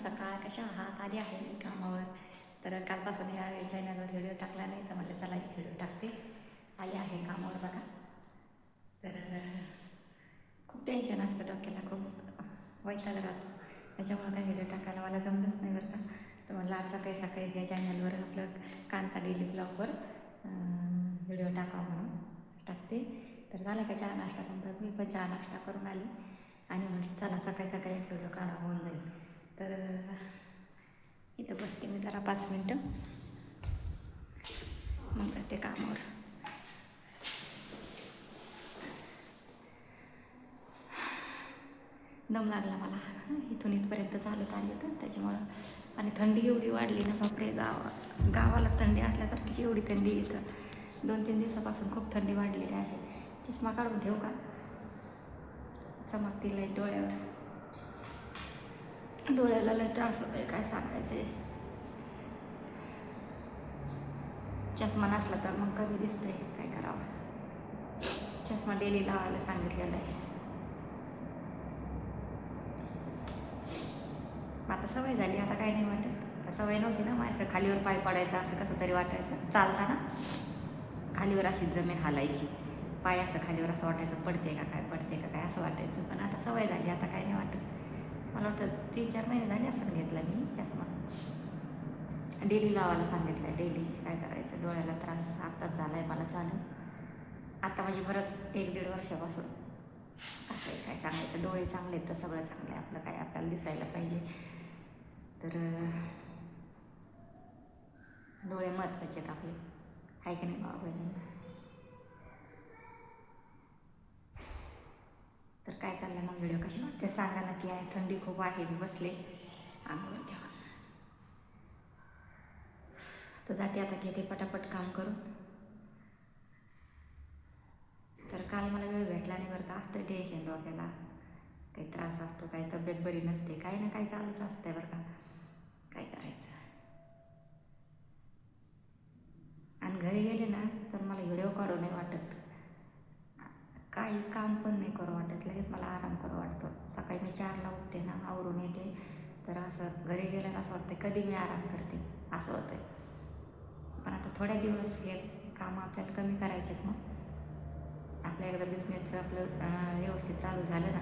सकाळ कशा आहात? आली आहे मी कामावर. तर कालपासून ह्या चॅनलवर व्हिडिओ टाकला नाही, तर मला चला एक व्हिडिओ टाकते. आली आहे कामावर बघा. तर खूप टेन्शन असतं डोक्याला, खूप वैताग राहतो. त्याच्यामुळं काही व्हिडिओ टाकायला मला जमलंच नाही बरं का. तर मला आज सकाळी सकाळी या चॅनलवर आपलं कांता डेली ब्लॉगवर व्हिडिओ टाकावा म्हणून टाकते. तर झालं का चहा नाश्ता तुमचा? मी पण चहा नाश्ता करून आली आणि म्हटलं चला सकाळी सकाळी एक व्हिडिओ काढा, होऊन जाईल. तर इथं बसते मी जरा 5 मिनटं, मग जाते कामावर. दम लागला मला इथून इथपर्यंत चालत आले तर त्याच्यामुळं. आणि थंडी एवढी वाढली ना बापरे, गावाला थंडी असल्यासारखी एवढी थंडी इथं 2-3 दिवसापासून खूप थंडी वाढलेली आहे. चष्मा काढून ठेवू का? चमकती लाईट डोळ्याला लय त्रास होतो आहे, काय सांगायचं आहे. चष्मा नसला तर मग कमी दिसतंय, काय करावं. चष्मा डेली लावायला सांगितलेला आहे. आता सवय झाली, आता काय नाही वाटत. सवय नव्हती ना माझ्या, खालीवर पाय पडायचा असं कसं तरी वाटायचं. चालताना खालीवर अशी जमीन हालायची, पाय असं खालीवर असं वाटायचं पडते का काय असं वाटायचं. पण आता सवय झाली, आता काय नाही वाटत. मला वाटतं 3-4 महिने झाले असं घेतला मी चष्मा. डेली लावायला सांगितलं आहे. डेली काय करायचं, डोळ्याला त्रास आत्ताच झाला आहे मला चालू. आता म्हणजे बरंच 1-1.5 वर्षापासून असं आहे. काय सांगायचं, डोळे चांगले आहेत तर सगळं चांगलं आहे आपलं, काय आपल्याला दिसायला पाहिजे. तर डोळे महत्त्वाचे आहेत आपले, आहे की नाही भाऊ बहिणी. तर काय चाललं मग, व्हिडिओ कशी वाटते सांगा नक्की. आहे थंडी खूप आहे, मी बसले अंगावर घ्या. तर जाते आता, घेते पटापट काम करून. तर काल मला वेळ भेटला नाही बरं का. असतं टेन्शन डोक्याला, काही त्रास असतो, काही तब्येत बरी नसते, काही ना काही चालूच असतंय बरं का. काय करायचं. आणि घरी गेले ना तर मला व्हिडिओ काढू नाही वाटत, काही काम पण नाही करू वाटत. लगेच मला आराम करू वाटतं. सकाळी मी 4ला उठते ना, आवरून येते, तर असं घरी गेल्यानं असं वाटतं कधी मी आराम करते असं होतं. पण आता थोड्या दिवस हे कामं आपल्याला कमी करायचेत. मग आपल्या एकदा बिझनेसचं आपलं व्यवस्थित चालू झालं ना,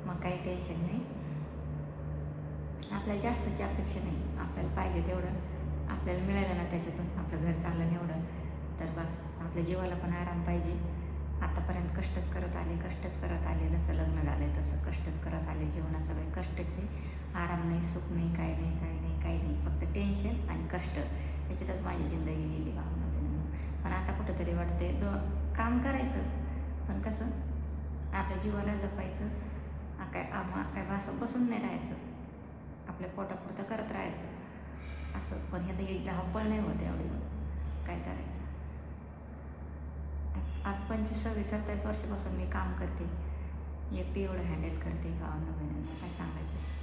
मग काही टेन्शन नाही. आपल्याला जास्तची अपेक्षा नाही, आपल्याला पाहिजे तेवढं आपल्याला मिळालं ना त्याच्यातून, आपलं घर चाललं एवढं तर बस. आपल्या जीवाला पण आराम पाहिजे. आतापर्यंत कष्टच करत आले, जसं लग्न झालं आहे तसं कष्टच करत आले. जीवनात सगळे कष्टच आहे, आराम नाही, सुख नाही, काही नाही. फक्त टेन्शन आणि कष्ट, याच्यातच माझी जिंदगी गेली भावना. पण आता कुठंतरी वाटते काम करायचं, पण कसं आपल्या जीवाला जपायचं. काय असं बसून नाही राहायचं, आपल्या पोटापुरतं करत राहायचं असं. पण हे तर एक धावपळ नाही होत एवढी, काय करायचं. आज 25-26-27 वर्षापासून मी काम करते, एकटी एवढं हँडल करते भावना बहिणींना, काय सांगायचं.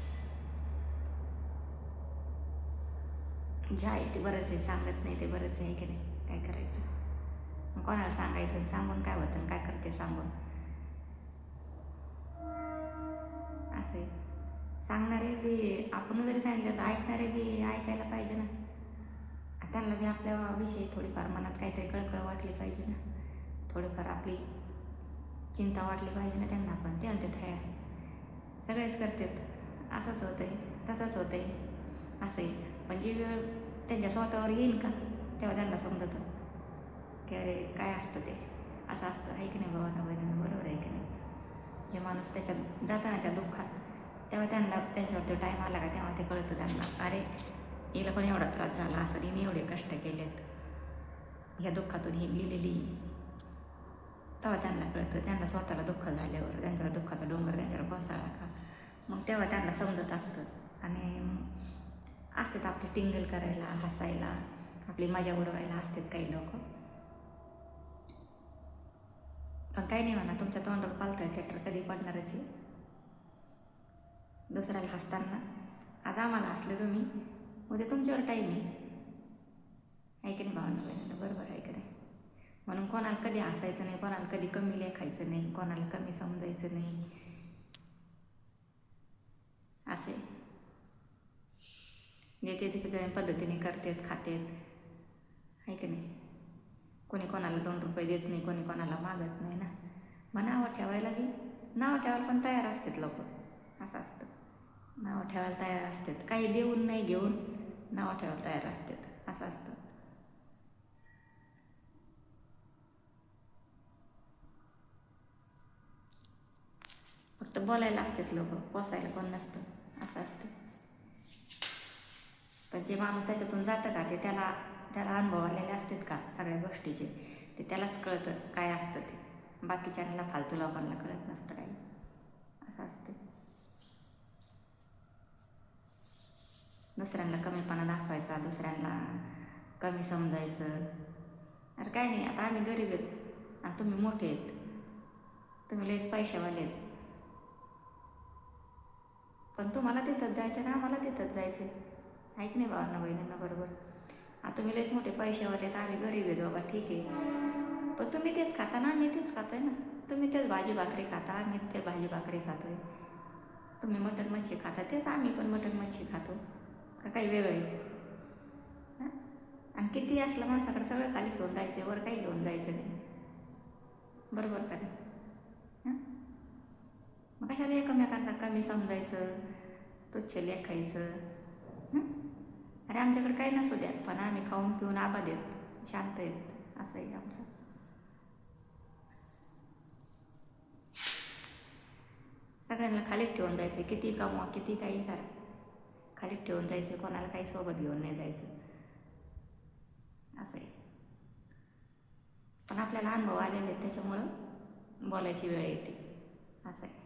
जे आहे ते बरंच आहे, सांगत नाही ते बरंच आहे की नाही, काय करायचं. मग कोणाला सांगायचं, सांगून काय होतं, काय करते सांगून असे. सांगणारे बी आपण जरी सांगितलं तर ऐकणारे बी ऐकायला पाहिजे ना. त्यांना बी आपल्याविषयी थोडीफार मनात काहीतरी कळकळ वाटली पाहिजे ना, थोडीफार आपली चिंता वाटली पाहिजे ना त्यांना. पण ते म्हणतात ह्या सगळेच करतात, असंच होतं आहे तसंच होतं आहे असंही. पण जी वेळ त्यांच्या स्वतःवर येईल का, तेव्हा त्यांना समजतं की अरे काय असतं ते, असं असतं, आहे की नाही भावांना बहिणीनं, बरोबर आहे की नाही. जे माणूस त्याच्यात जातं ना त्या दुःखात, तेव्हा त्यांना त्यांच्यावर तो टाईम आला का तेव्हा ते कळतं त्यांना, अरे हिला पण एवढा त्रास झाला असं, हिने एवढे कष्ट केलेत, ह्या दुःखातून ही गेलेली. तेव्हा त्यांना कळतं, त्यांना स्वतःला दुःख झाल्यावर, त्यांचा दुःखाचा डोंगर त्यांच्यावर कोसळला का, मग तेव्हा त्यांना समजत असतं. आणि असतात आपली टिंगल करायला, हसायला, आपली मजा उडवायला असतात काही लोक. पण काही नाही म्हणा, तुमच्या तोंडावर पालतं कॅटर कधी पडणारच आहे. दुसऱ्याला हसताना आज आम्हाला हसले तुम्ही, उद्या तुमच्यावर टाईम आहे की नाही भावना बहिणीला, बरोबर आहे की नाही. म्हणून कोणाला कधी हसायचं नाही, कोणाला कधी कमी लेखायचं नाही, कोणाला कमी समजायचं नाही असे. जे ते त्याच्या पद्धतीने करतात खातात, आहे की नाही. कोणी कोणाला 2 रुपये देत नाही, कोणी कोणाला मागत नाही ना. मग नावं ठेवायला पण तयार असतात लोक. असं असतं, नावं ठेवायला तयार असतात, काही देऊन नाही घेऊन नावं ठेवायला तयार असतात, असं असतं. फक्त बोलायला असतात लोक, पोसायला कोण नसतं, असं असतं. पण जे माणूस त्याच्यातून जातं का ते त्याला अनुभव आलेले असतात का सगळ्या गोष्टीचे, ते त्यालाच कळतं काय असतं ते. बाकीच्यांना फालतू लोकांना कळत नसतं काही, असं असतं. दुसऱ्यांना कमीपणा दाखवायचा, दुसऱ्यांना कमी समजायचं. अरे काय नाही, आता आम्ही गरीब आहेत आणि तुम्ही मोठे आहेत, तुम्ही लयच पैशावाले आहेत, पण तुम्हाला तिथंच जायचं ना आम्हाला तिथंच जायचं आहे की नाही भावांना बहिणींना. बरोबर. आता तुम्ही लयच मोठे पैशावाले आहेत, आम्ही गरीब आहेत बाबा, ठीक आहे, पण तुम्ही तेच खाता ना आम्ही तेच खातोय ना. तुम्ही तेच भाजी भाकरी खाता, आम्ही ते भाजी भाकरी खातोय. तुम्ही मटण मच्छी खाता, तेच आम्ही पण मटण मच्छी खातो का काही वेगळं आहे. हां, आणि किती असलं माणसाकडे सगळं खाली घेऊन जायचं, वर काही घेऊन जायचं नाही. बरोबर का नाही. हां, मग कशाला एकमेकांना कमी समजायचं, तुच्छ लेखायचं. अरे आमच्याकडे काही नसू द्या, पण आम्ही खाऊन पिऊन आबाद आहेत, शांत आहेत, असं आहे आमचं. सगळ्यांना खालीच ठेवून जायचं, किती कमवा किती काही करा, खालीच ठेवून जायचं, कोणाला काही सोबत घेऊन नाही जायचं, असं आहे. पण आपल्याला अनुभव आलेले आहेत त्याच्यामुळं बोलायची वेळ येते, असं आहे.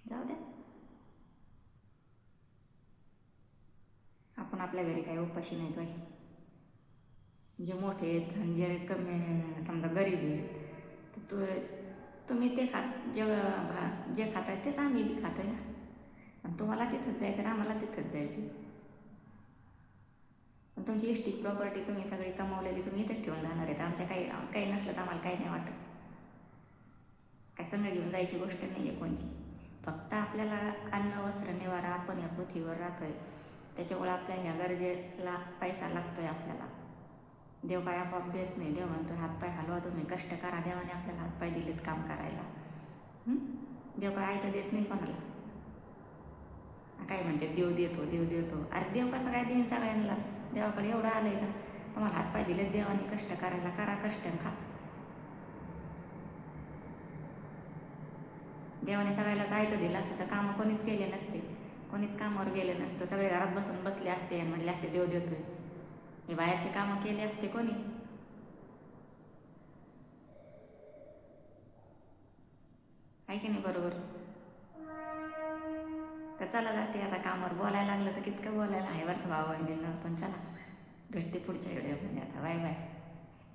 जाऊ द्या, आपण आपल्या घरी काही उपाशी नाही तो. जे मोठे आहेत आणि जे कमी समजा गरीब आहेत तर तुम्ही ते जे खाताय तेच आम्ही बी खातोय ना. आणि तुम्हाला तिथंच जायचं ना आम्हाला तिथंच जायचं. पण तुमची इस्टेट प्रॉपर्टी तुम्ही सगळी कमावलेली तुम्ही इथंच ठेवून जाणार आहेत. आमच्या काही नसलं तर आम्हाला काही नाही वाटत. काय संग घेऊन जायची गोष्ट नाही आहे कोणची. फक्त आपल्याला अन्न वस्त्र निवारा, आपण या पृथ्वीवर राहतोय त्याच्यामुळे आपल्या ह्या गरजेला पैसा लागतोय आपल्याला. देव काय आपोआप देत नाही. देव म्हणतो हातपाय हलवा तुम्ही, कष्ट करा. देवाने आपल्याला हातपाय दिलेत काम करायला. देव काय आयतं देत नाही कोणाला. काय म्हणते देव देतो देव देतो. अरे देव कसं काय देईन सगळ्यांनाच. देवाकडे एवढं आलं आहे का तुम्हाला हातपाय दिलेत देवाने कष्ट करायला, करा कष्ट खा. देवाने सगळ्यालाच आयतं दिलं असतं तर कामं कोणीच केले नसते, कोणीच कामावर गेले नसतं. सगळे घरात बसून बसले असते आणि म्हणले असते देव देतोय. हे बाहेरचे कामं केले असते कोणी. आहे की नाही बरोबर. तर चला जाते आता कामावर. बोलायला लागलं तर कितकं बोलायला आहे बरं का भाऊ बहिणींना. पण चला भेटते पुढच्या व्हिडिओमध्ये. आता बाय बाय.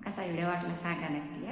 कसा व्हिडिओ वाटला सांगा नक्की.